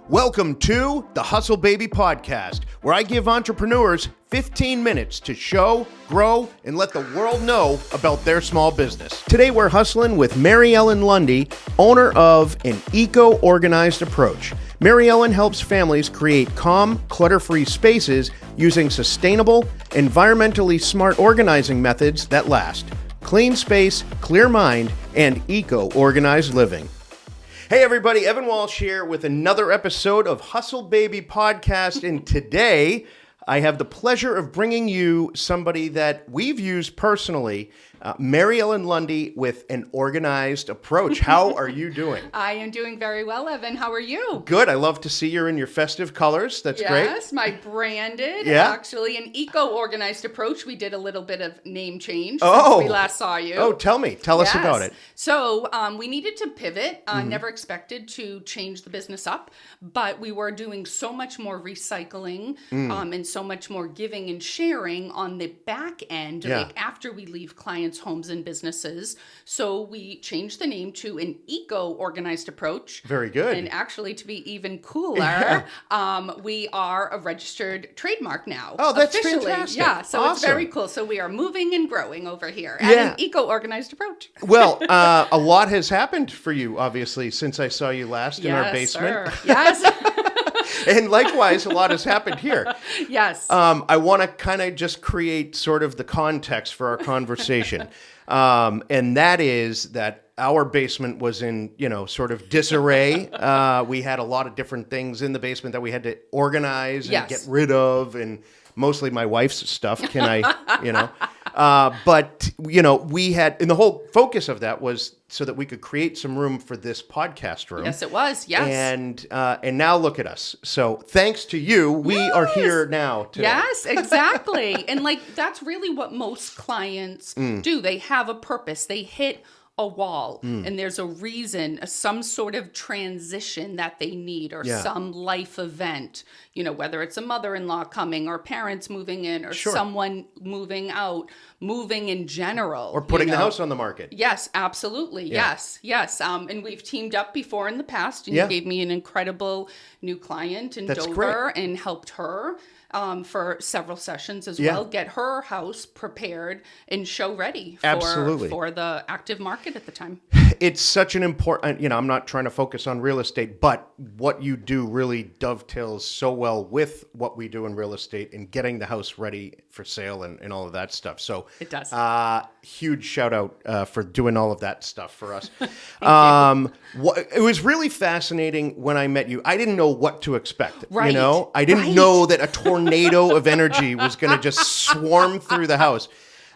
Welcome to the Hustle Baby Podcast, where I give entrepreneurs 15 minutes to show, grow, and let the world know about their small business. Today we're hustling with Mary Ellen Lundy, owner of an eco-organized approach. Mary Ellen helps families create calm, clutter-free spaces using sustainable, environmentally smart organizing methods that last. Clean space, clear mind, and eco-organized living. Hey everybody, Evan Walsh here with another episode of Hustle Baby Podcast, and today I have the pleasure of bringing you somebody that we've used personally, Mary Ellen Lundy with an organized approach. How are you doing? I am doing very well, Evan. How are you? Good. I love to see you're in your festive colors. That's great. Yes, my branded, actually an eco-organized approach. We did a little bit of name change since we last saw you. Oh, tell me. Tell us about it. So we needed to pivot. Never expected to change the business up, but we were doing so much more recycling and so much more giving and sharing on the back end, like after we leave clients' homes and businesses. So we changed the name to an eco-organized approach. Very good. And actually, to be even cooler, we are a registered trademark now. Oh, that's officially. fantastic. Yeah, so awesome. It's very cool. So we are moving and growing over here at an eco-organized approach. Well, a lot has happened for you, obviously, since I saw you last in our basement. Sir. Yes. And likewise, a lot has happened here. Yes. I want to kind of just create sort of the context for our conversation. And that is that our basement was in, sort of disarray. We had a lot of different things in the basement that we had to organize and get rid of, and mostly my wife's stuff. Can I, but we had, and the whole focus of that was so that we could create some room for this podcast room. Yes, it was. Yes. And now look at us. So thanks to you, we are here now today. Yes, exactly. And that's really what most clients do. They have a purpose. They hit a wall and there's a reason, some sort of transition that they need or some life event, whether it's a mother-in-law coming or parents moving in or someone moving out, moving in general. Or putting the house on the market. Yes, absolutely. Yeah. Yes. And we've teamed up before in the past, and you gave me an incredible new client in Dover and helped her for several sessions as well, get her house prepared and show ready for the active market at the time. It's such an important, I'm not trying to focus on real estate, but what you do really dovetails so well with what we do in real estate and getting the house ready for sale and all of that stuff. So it does. Huge shout out for doing all of that stuff for us. It was really fascinating when I met you. I didn't know what to expect. Right. I didn't know that a tornado of energy was going to just swarm through the house.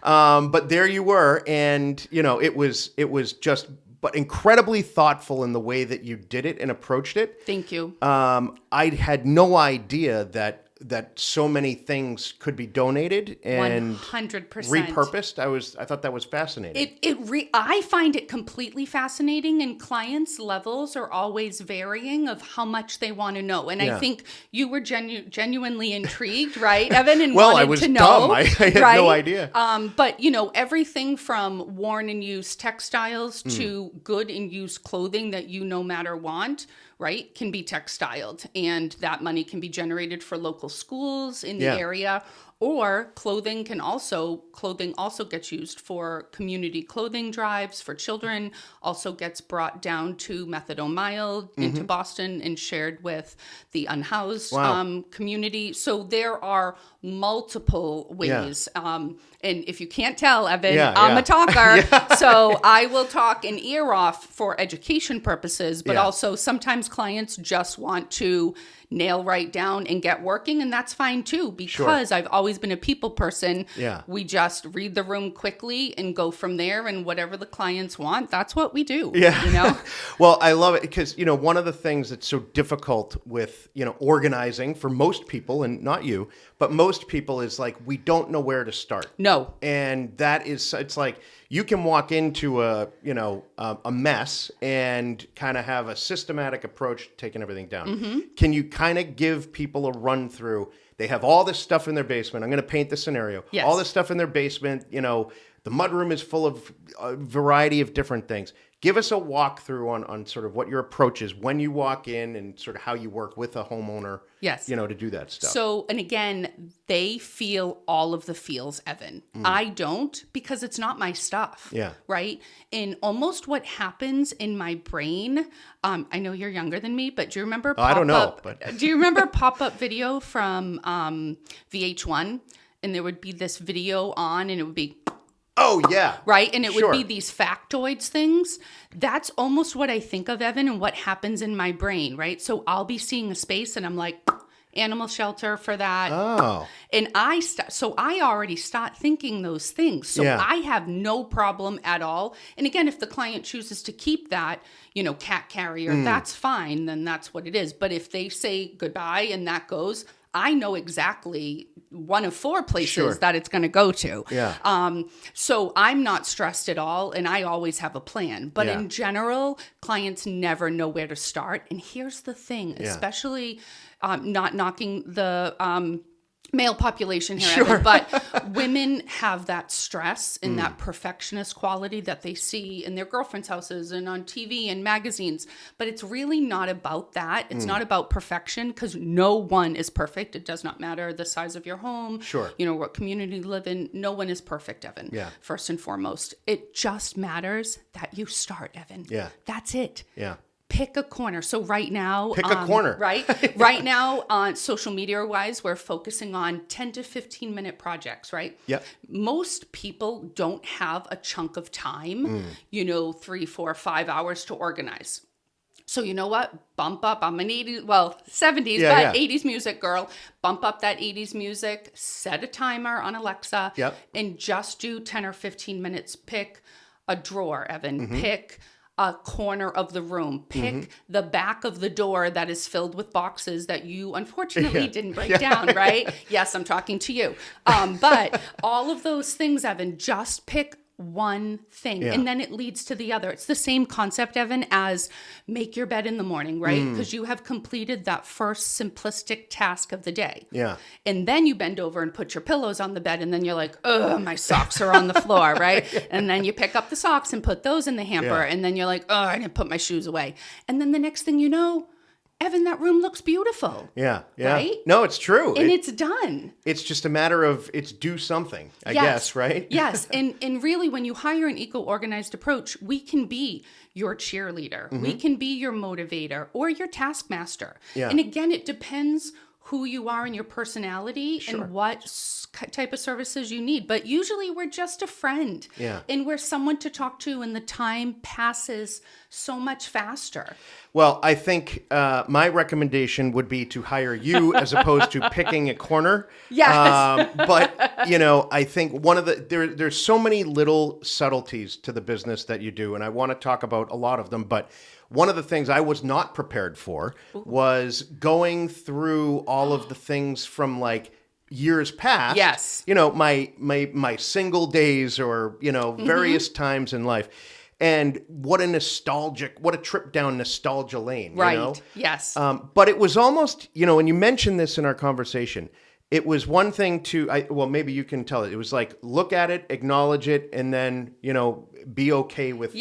But there you were, and it was just but incredibly thoughtful in the way that you did it and approached it. Thank you. I had no idea that so many things could be donated and 100% repurposed. I thought that was fascinating. I find it completely fascinating, and clients' levels are always varying of how much they want to know. And I think you were genuinely intrigued, right, Evan? And well, wanted I was to know, dumb. I had no idea. But everything from worn and used textiles to good and used clothing that no matter want, right, can be textiled, and that money can be generated for local schools in the area, or clothing also gets used for community clothing drives for children, also gets brought down to Methadone Mile into Boston and shared with the unhoused community. So there are multiple ways. And if you can't tell, Evan, I'm a talker. So I will talk an ear off for education purposes, but also sometimes clients just want to nail right down and get working, and that's fine too, because I've always been a people person. We just read the room quickly and go from there, and whatever the clients want, that's what we do. Well, I love it because one of the things that's so difficult with organizing for most people, and not you, but most people, is like we don't know where to start. No. And that is, it's like you can walk into a mess and kind of have a systematic approach to taking everything down. Can you kind of give people a run through? They have all this stuff in their basement. I'm going to paint the scenario. All this stuff in their basement, the mudroom is full of a variety of different things. Give us a walkthrough on sort of what your approach is when you walk in and sort of how you work with a homeowner, Yes. to do that stuff. So, and again, they feel all of the feels, Evan. I don't, because it's not my stuff. Yeah. Right? And almost what happens in my brain, I know you're younger than me, but do you remember I don't know, but do you remember pop-up video from VH1? And there would be this video on and it would be... Oh, yeah. Right? And it Sure. would be these factoids things. That's almost what I think of, Evan, and what happens in my brain, right? So I'll be seeing a space and I'm like, animal shelter for that. Oh. And I already start thinking those things. So Yeah. I have no problem at all. And again, if the client chooses to keep that, cat carrier, that's fine. Then that's what it is. But if they say goodbye and that goes, I know exactly one of 4 places Sure. that it's going to go to. Yeah. So I'm not stressed at all, and I always have a plan. But Yeah. in general, clients never know where to start. And here's the thing, Yeah. especially not knocking the male population here, Sure. Evan, but women have that stress and that perfectionist quality that they see in their girlfriends' houses and on TV and magazines. But it's really not about that. It's not about perfection, because no one is perfect. It does not matter the size of your home, Sure. what community you live in. No one is perfect, Evan. Yeah. First and foremost, it just matters that you start, Evan. Yeah. That's it. Yeah. Pick a corner. So right now, Pick a corner. Right? Right now, on social media wise, we're focusing on 10 to 15 minute projects, right? Yep. Most people don't have a chunk of time, 3, 4, 5 hours to organize. So you know what? Bump up. I'm an 70s, Yeah, but yeah. 80s music girl. Bump up that 80s music, set a timer on Alexa, Yep. and just do 10 or 15 minutes. Pick a drawer, Evan. Mm-hmm. Pick a corner of the room. Pick the back of the door that is filled with boxes that you unfortunately didn't break down, right? Yes, I'm talking to you. But all of those things, Evan, just pick one thing, and then it leads to the other. It's the same concept, Evan, as make your bed in the morning, right? Because you have completed that first simplistic task of the day. Yeah. And then you bend over and put your pillows on the bed, and then you're like, oh, my socks are on the floor, right? And then you pick up the socks and put those in the hamper, Yeah. and then you're like, oh, I didn't put my shoes away. And then the next thing you know, Evan, that room looks beautiful. Yeah. Yeah. Right? No, it's true. And it's done. It's just a matter of do something, I guess, right? Yes. And really, when you hire an eco-organized approach, we can be your cheerleader. We can be your motivator or your taskmaster. Yeah. And again, it depends who you are and your personality Sure. and what type of services you need. But usually we're just a friend. Yeah. And we're someone to talk to, and the time passes so much faster. Well, I think my recommendation would be to hire you as opposed to picking a corner. Yes. But, I think one of there's so many little subtleties to the business that you do, and I want to talk about a lot of them. But one of the things I was not prepared for was going through all of the things from like years past. Yes. My single days or, various times in life. And what a trip down nostalgia lane, Right. Yes. But it was almost, and you mentioned this in our conversation, it was one thing maybe you can tell it. It was like, look at it, acknowledge it, and then, be okay with,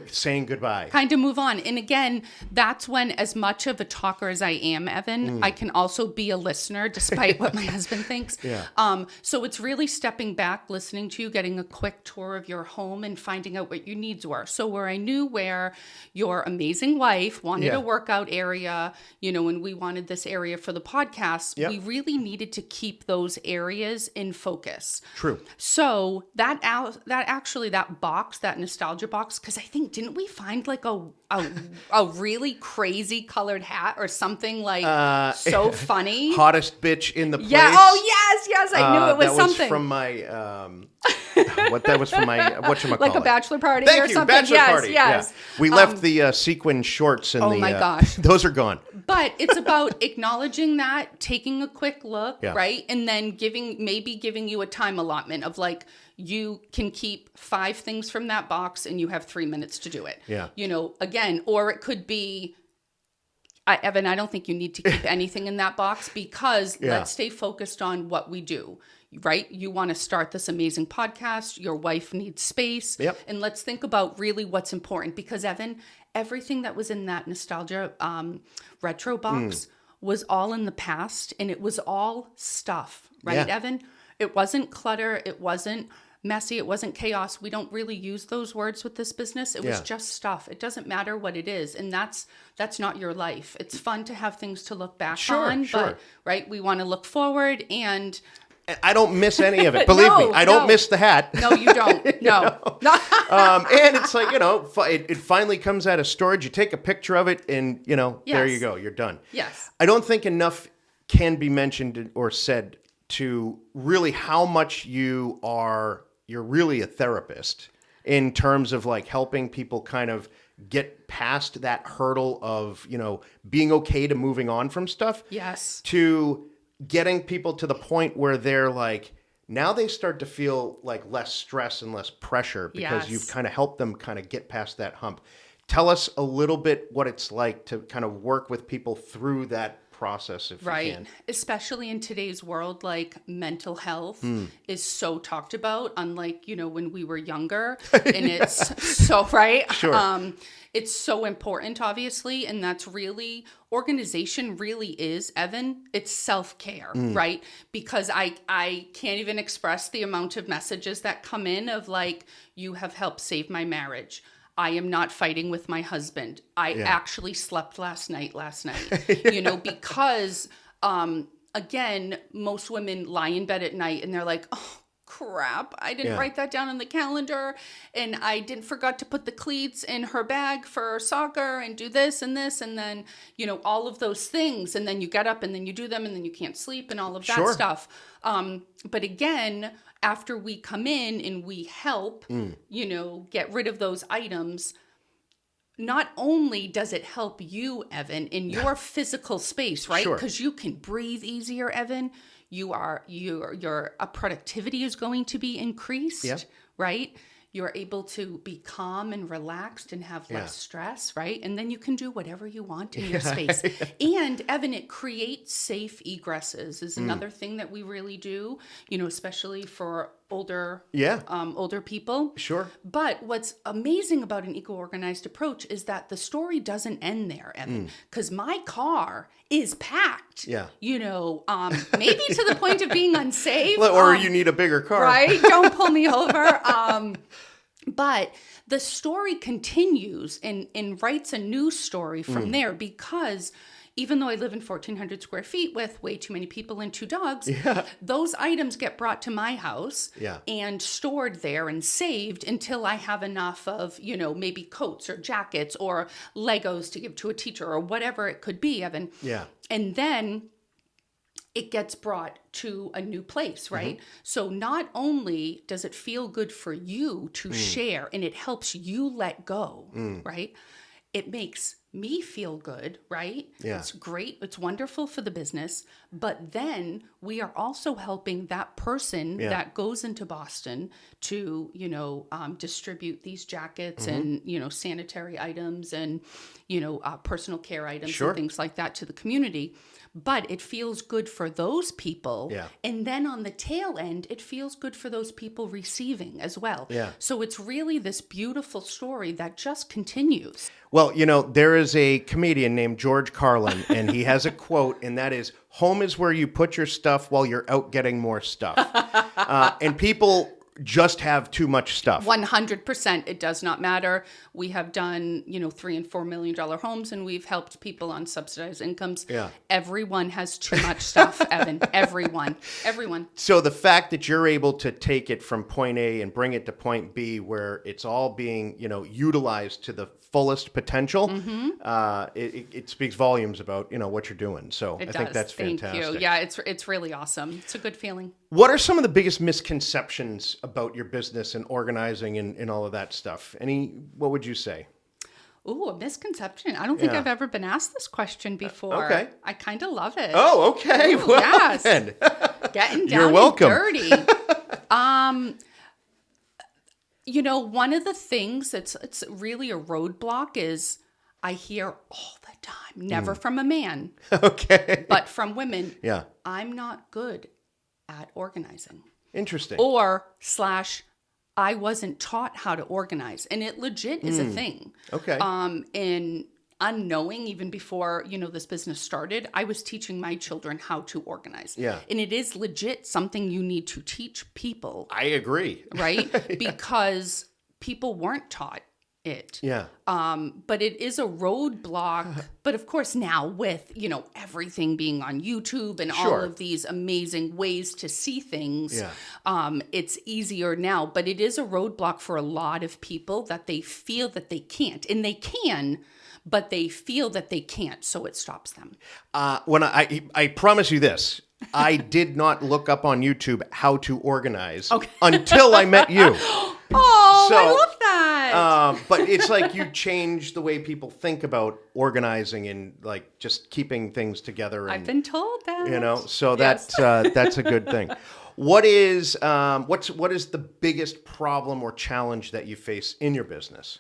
saying goodbye. Kind of move on. And again, that's when, as much of a talker as I am, Evan, I can also be a listener, despite what my husband thinks. Yeah. So it's really stepping back, listening to you, getting a quick tour of your home and finding out what your needs were. So where I knew where your amazing wife wanted a workout area, and we wanted this area for the podcast, we really needed to keep those areas in focus. True. So that box, that nostalgia box, because I think, didn't we find like a really crazy colored hat or something like so funny? Hottest bitch in the place. Yeah. Oh yes, I knew it was something. That was from my whatchamacallit? Like a bachelor party Thank or you, something. bachelor party. Yes. Yeah. We left the sequin shorts and my gosh. those are gone. But it's about acknowledging that, taking a quick look, right? And then giving you a time allotment of like, you can keep 5 things from that box and you have 3 minutes to do it. Yeah. Again, or it could be, Evan, I don't think you need to keep anything in that box because let's stay focused on what we do. right? You want to start this amazing podcast. Your wife needs space. Yep. And let's think about really what's important, because Evan, everything that was in that nostalgia retro box was all in the past, and it was all stuff, right, Yeah. Evan? It wasn't clutter. It wasn't messy. It wasn't chaos. We don't really use those words with this business. It was just stuff. It doesn't matter what it is. And that's not your life. It's fun to have things to look back on, but right, we want to look forward, and I don't miss any of it. Believe me, I don't miss the hat. No, you don't. No. And it's like, it finally comes out of storage. You take a picture of it and, there you go. You're done. Yes. I don't think enough can be mentioned or said to really how much you're really a therapist in terms of like helping people kind of get past that hurdle of, being okay to moving on from stuff. Yes. To getting people to the point where they're like, now they start to feel like less stress and less pressure because you've kind of helped them kind of get past that hump. Tell us a little bit what it's like to kind of work with people through that process, if you can. Especially in today's world, like mental health is so talked about, unlike, when we were younger. And it's so, right? Sure. It's so important, obviously. And that's really, organization really is, Evan, it's self-care, right? Because I can't even express the amount of messages that come in of like, you have helped save my marriage. I am not fighting with my husband. I actually slept last night, because, again, most women lie in bed at night and they're like, oh, crap, I didn't write that down on the calendar, and I didn't forgot to put the cleats in her bag for soccer and do this and this, and then, all of those things. And then you get up and then you do them and then you can't sleep and all of that stuff. But again, after we come in and we help, get rid of those items, not only does it help you, Evan, in your physical space, right? Because you can breathe easier, Evan. Your productivity is going to be increased, right? You're able to be calm and relaxed and have less stress, right? And then you can do whatever you want in your space. And Evan, it creates safe egresses is another thing that we really do, especially for older people. Sure. But what's amazing about an eco-organized approach is that the story doesn't end there, Evan, because my car is packed. Maybe to the point of being unsafe. Or you need a bigger car. Right? Don't pull me over. But the story continues and writes a new story from there, because even though I live in 1,400 square feet with way too many people and 2 dogs, those items get brought to my house and stored there and saved until I have enough of, maybe coats or jackets or Legos to give to a teacher or whatever it could be, Evan. Yeah. And then it gets brought to a new place, right? So not only does it feel good for you to share and it helps you let go, right? It makes me feel good, right? Yeah. It's great. It's wonderful for the business. But then we are also helping that person that goes into Boston to, distribute these jackets and, sanitary items and, personal care items and things like that to the community. But it feels good for those people. Yeah. And then on the tail end, it feels good for those people receiving as well. Yeah. So it's really this beautiful story that just continues. Well, there is a comedian named George Carlin, and he has a quote, and that is, home is where you put your stuff while you're out getting more stuff. And people just have too much stuff. 100%. It does not matter. We have done, $3 and $4 million homes, and we've helped people on subsidized incomes. Yeah. Everyone has too much stuff, Evan. Everyone. So the fact that you're able to take it from point A and bring it to point B, where it's all being, utilized to the fullest potential, it speaks volumes about, what you're doing. So I think that's fantastic. Thank you. Yeah, it's really awesome. It's a good feeling. What are some of the biggest misconceptions about your business and organizing and all of that stuff? What would you say? Ooh, a misconception. I don't think I've ever been asked this question before. Okay. I kind of love it. Oh, okay. Ooh, well, yes. Then. Getting down You're welcome. and dirty. One of the things it's really a roadblock is I hear all the time, never from a man, okay, but from women. Yeah. I'm not good at organizing. Interesting. Or / I wasn't taught how to organize. And it legit is a thing. Okay. And unknowing, even before, this business started, I was teaching my children how to organize. Yeah. And it is legit something you need to teach people. I agree. Right? Because people weren't taught it. Yeah. But it is a roadblock. But of course now with, everything being on YouTube and all of these amazing ways to see things, it's easier now. But it is a roadblock for a lot of people that they feel that they can't. And they can, but they feel that they can't. So it stops them. When I promise you this, I did not look up on YouTube how to organize until I met you. Oh, I love that. But it's like you change the way people think about organizing and like just keeping things together. And, I've been told that. So Yes. that's a good thing. What is the biggest problem or challenge that you face in your business?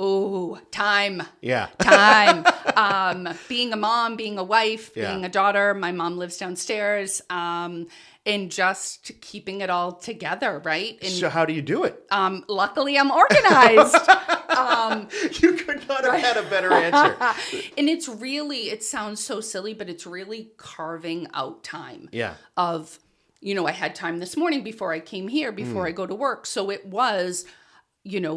Oh, time. Yeah. Time. Being a mom, being a wife, Yeah. being a daughter. My mom lives downstairs. And just keeping it all together, right? And So how do you do it? luckily, I'm organized. You could not have had a better answer. And it sounds so silly, but it's really carving out time. Yeah. Of, I had time this morning before I came here, before I go to work. So it was,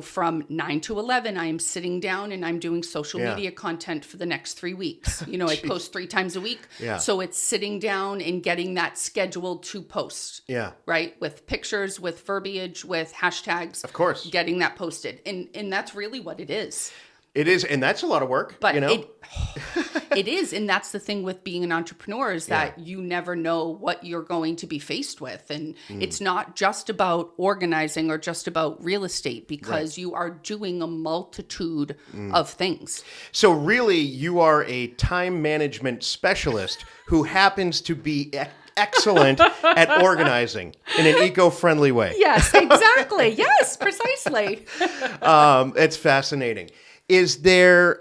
from 9 to 11, I am sitting down and I'm doing social media content for the next 3 weeks. I post 3 times a week. Yeah. So it's sitting down and getting that scheduled to post. Yeah. Right? With pictures, with verbiage, with hashtags. Of course. Getting that posted. And that's really what it is. It is, and that's a lot of work. But it is, and that's the thing with being an entrepreneur is that you never know what you're going to be faced with. And it's not just about organizing or just about real estate because you are doing a multitude of things. So really, you are a time management specialist who happens to be excellent at organizing in an eco-friendly way. Yes, exactly. Yes, precisely. It's fascinating. Is there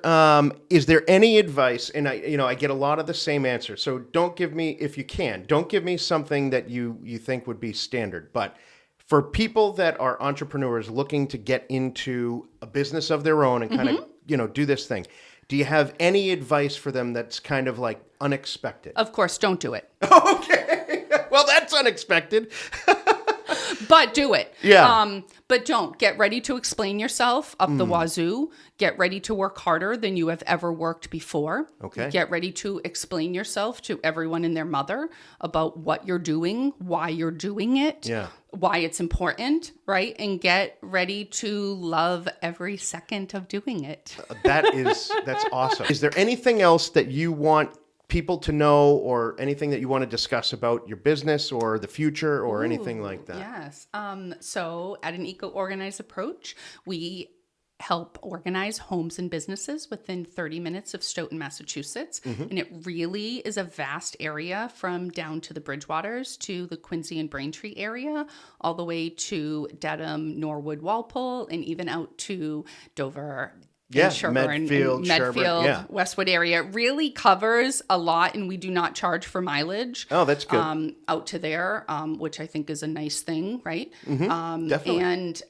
any advice? And I get a lot of the same answer. So don't give me, if you can, don't give me something that you think would be standard. But for people that are entrepreneurs looking to get into a business of their own and kind of do this thing, do you have any advice for them that's kind of like unexpected? Of course, don't do it. Okay. Well, that's unexpected. But do it. Yeah. But don't. Get ready to explain yourself up the wazoo. Get ready to work harder than you have ever worked before. Okay. Get ready to explain yourself to everyone and their mother about what you're doing, why you're doing it, why it's important, right? And get ready to love every second of doing it. That's awesome. Is there anything else that you want people to know or anything that you want to discuss about your business or the future or anything like that? Yes. So at an eco-organized approach, we help organize homes and businesses within 30 minutes of Stoughton, Massachusetts. And it really is a vast area from down to the Bridgewaters to the Quincy and Braintree area, all the way to Dedham, Norwood, Walpole, and even out to Dover, Medfield, Sherburne, Westwood area. It really covers a lot, and we do not charge for mileage. Oh, that's good. Out to there, which I think is a nice thing, right? Definitely. And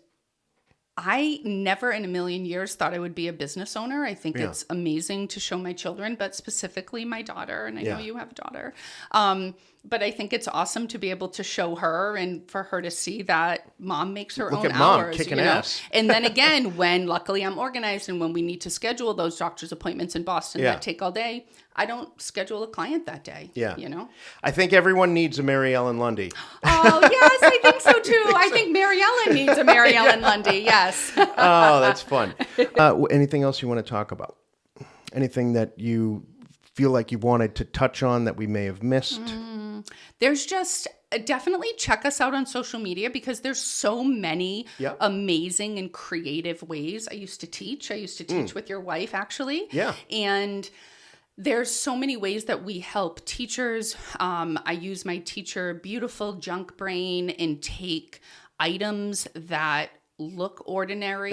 I never in a million years thought I would be a business owner. I think it's amazing to show my children, but specifically my daughter, and I know you have a daughter. But I think it's awesome to be able to show her and for her to see that mom makes her own at mom hours. kicking ass. And then again, when luckily I'm organized and when we need to schedule those doctor's appointments in Boston that take all day, I don't schedule a client that day. Yeah. I think everyone needs a Mary Ellen Lundy. Oh, yes, I think so too. I think Mary Ellen needs a Mary Ellen Lundy. Yes. Oh, that's fun. Anything else you want to talk about? Anything that you feel like you wanted to touch on that we may have missed? There's just definitely check us out on social media because there's so many amazing and creative ways. I used to teach with your wife, actually. Yeah. And there's so many ways that we help teachers. I use my teacher beautiful junk brain and take items that look ordinary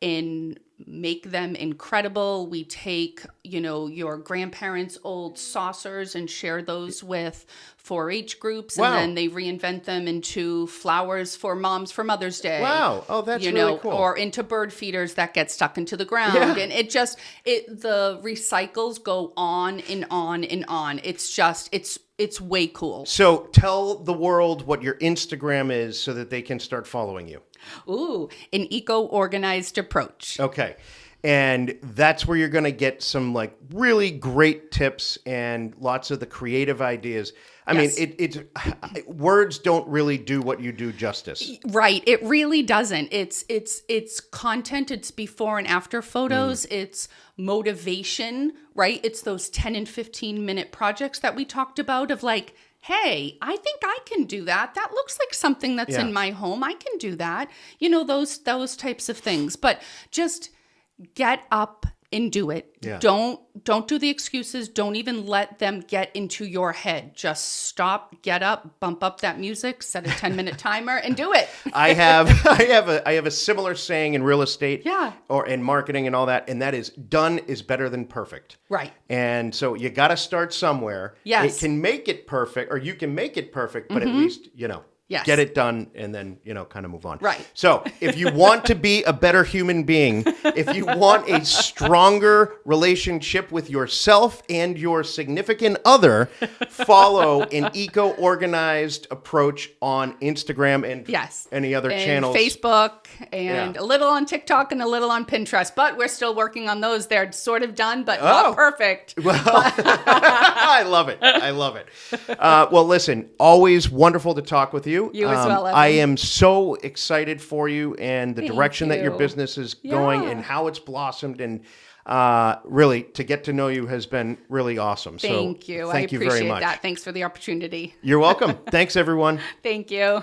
and make them incredible. We take, your grandparents' old saucers and share those with 4-H groups, Wow. and then they reinvent them into flowers for moms for Mother's Day. Wow. Oh, that's really cool. Or into bird feeders that get stuck into the ground. Yeah. And the recycles go on and on and on. It's way cool. So tell the world what your Instagram is so that they can start following you. Ooh, an eco-organized approach. Okay. And that's where you're going to get some like really great tips and lots of the creative ideas. I mean, it's words don't really do what you do justice. Right. It really doesn't. It's content. It's before and after photos. It's motivation, right? It's those 10 and 15 minute projects that we talked about of like, hey, I think I can do that. That looks like something that's in my home. I can do that. Those types of things. But just get up and do it. Yeah. Don't do the excuses. Don't even let them get into your head. Just stop, get up, bump up that music, set a 10-minute timer and do it. I have a similar saying in real estate or in marketing and all that, and that is done is better than perfect. Right. And so you got to start somewhere. Yes. It can make it perfect, or you can make it perfect, but at least, Yes. get it done and then, kind of move on. Right. So if you want to be a better human being, if you want a stronger relationship with yourself and your significant other, follow an eco-organized approach on Instagram and any other channels. Facebook and a little on TikTok and a little on Pinterest, but we're still working on those. They're sort of done, but not perfect. Well, I love it. I love it. Well, listen, always wonderful to talk with you. You as well, Evan. I am so excited for you and the direction that your you. business is going and how it's blossomed. And really, to get to know you has been really awesome. Thank you. Thank you very much. That. Thanks for the opportunity. You're welcome. Thanks, everyone. Thank you.